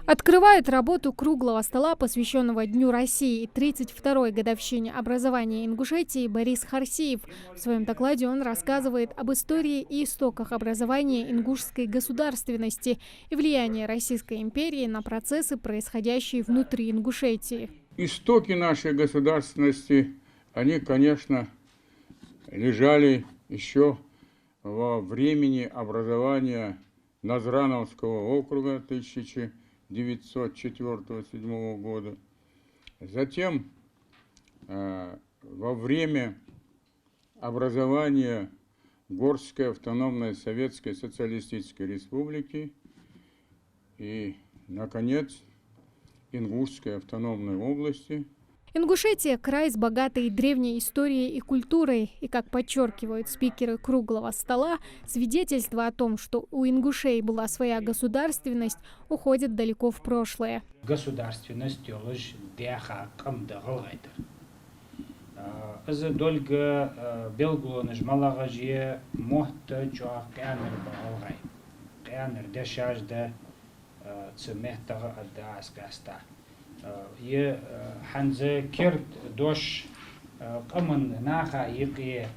Открывает работу круглого стола, посвященного Дню России и 32-й годовщине образования Ингушетии, Борис Харсиев. В своем докладе он рассказывает об истории и истоках образования ингушской государственности и влиянии Российской империи на процессы, происходящие внутри Ингушетии. Истоки нашей государственности, они, конечно, лежали еще во времени образования Назрановского округа 1904-1907 года. Затем во время образования Горской автономной Советской Социалистической Республики и, наконец, Ингушской автономной области. Ингушетия – край с богатой древней историей и культурой. И, как подчеркивают спикеры круглого стола, свидетельство о том, что у ингушей была своя государственность, уходит далеко в прошлое. Государственность долго белгулоныш малагажье мохта чуах кэмер балгай кэмер дешажда цемехтага адда аскаста е ханзе кирт дош каман наха ики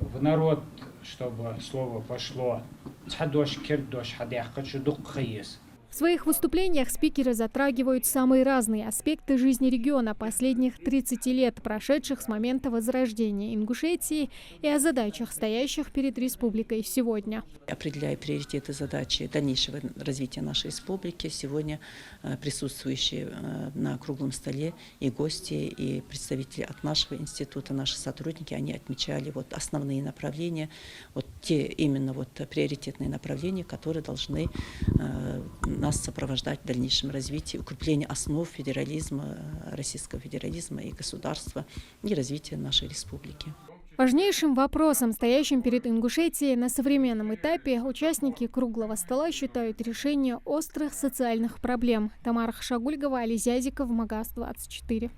в народ, чтобы слово пошло цадош кирт дош хадяха чудук хаес. В своих выступлениях спикеры затрагивают самые разные аспекты жизни региона последних 30 лет, прошедших с момента возрождения Ингушетии, и о задачах, стоящих перед республикой сегодня. Определяя приоритеты задачи дальнейшего развития нашей республики, сегодня присутствующие на круглом столе и гости, и представители от нашего института, наши сотрудники, они отмечали основные направления, именно приоритетные направления, которые должны нас сопровождать в дальнейшем развитии, укрепление основ федерализма, российского федерализма и государства и развития нашей республики. Важнейшим вопросом, стоящим перед Ингушетией на современном этапе, участники круглого стола считают решение острых социальных проблем. Тамара Хашагульгова, Али Зязиков, Магаз 24.